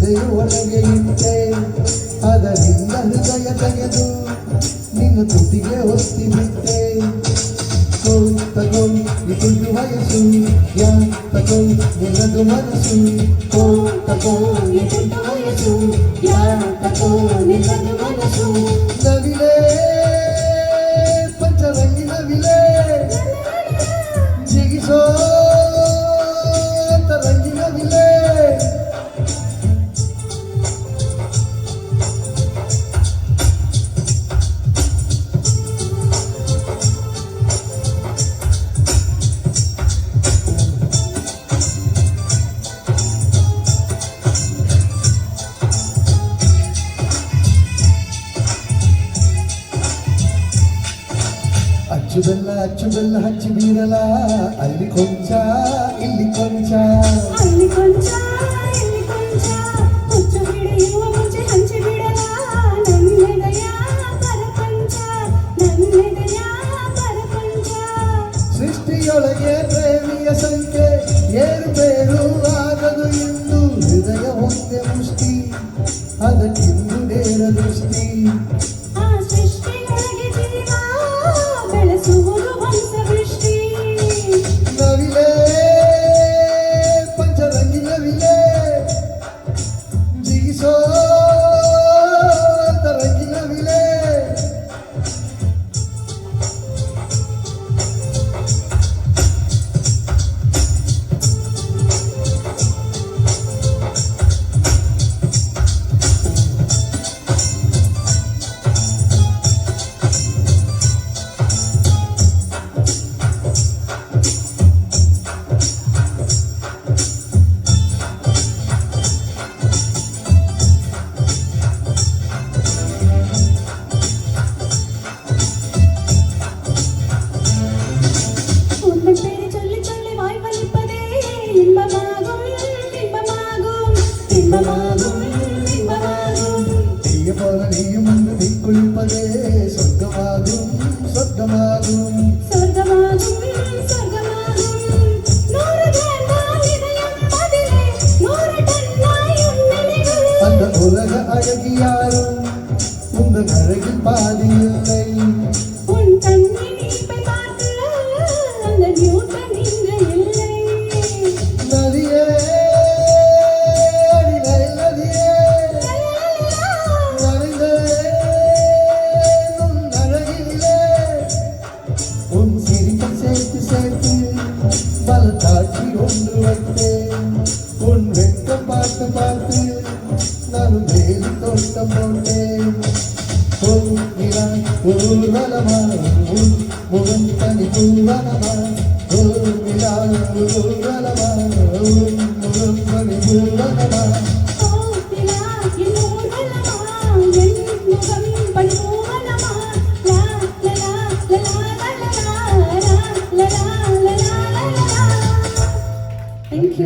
ಎದೆಯ ಒಳಗೆ ಇಟ್ಟೆ ಅದರಿಂದ ಹೃದಯ ತೆಗೆದು ನಿನ್ನ ತುಟಿಗೆ ಒತ್ತಿ ಬಿಟ್ಟೆ ತಗೋ ನಿಂದು ವಯಸ್ಸು ಯಾ ತಗೋ ನಿನ್ನದು ಮನಸ್ಸು ತಗೋ ನಿಂದು ವಯಸ್ಸು ಯಾ ತಗೋ ನಿನ್ನದು ಮನಸ್ಸು ನವಿಲೆ ಪಂಚರಂಗಿ ನವಿಲೆ ಜಿಗಿಸೋ ತರಂಗಿ ನವಿಲೆ ಅಚ್ಚು ಬೆಲ್ಲ ಹಚ್ಚಿ ಬೀರಲ ಅಲ್ಲಿ ಕೊಂಚ ಇಲ್ಲಿ ಕೊಂಚ ಅಲ್ಲಿ ಕೊಂಚ ಇಲ್ಲಿ ಕೊಂಚ ಹುಚ್ಚು ಹಿಡಿಯುವ ಮುಂಚೆ ಹಂಚಿ ಬಿಡಲ ನನ್ನೆದೆಯ ಪರಪಂಚ ನನ್ನೆದೆಯ ಪರಪಂಚ ಸೃಷ್ಟಿಯೊಳಗೆ ಪ್ರೇಮಿಯ ಸಂಖ್ಯೆ ಏರುಪೇರು ಆಗದು ಎಂದು ಹೃದಯ ಒಂದೇ ಮುಷ್ಟಿ ಅದಕ್ಕಿಂದು ನೇರ ದೃಷ್ಟಿ ಬೆಳೆಸುವುದು ವಂಶವೃಷ್ಟಿ ನವಿಲೆ ಪಂಚರಂಗಿ ನವಿಲೆ ಜಿಗಿಸೋ ತರಂಗಿ ನವಿಲೆ நீயும் வந்து நீ குளிப்பதே சொர்க்கமாகும் சொர்க்கமாகும் சொர்க்கமாகும் சொர்க்கமாகும் நூறு கண்ணால் இதயம் பதிலே நூறு கண்ணாய் உன்னிலைகள் அந்த உலக அழகி யாரும் உங்கள் அழகில் பாதி இல்லை உன் கண்ணில் நீப்பை பார்த்து அந்த நியூட்டன் இங்கு இல்லை நதியே காட்சி ஒன்று வைத்தேன் உன் வெட்கம் பார்த்து பார்த்து நான் வேலி தோட்டம் போட்டேன் உன் நிலா ஊர்வலமா உன் முகம் தனி பூவனமா ஒரு நிலா ஊர்வலமா உன் முகம் தனி பூவனமா முகம் பணி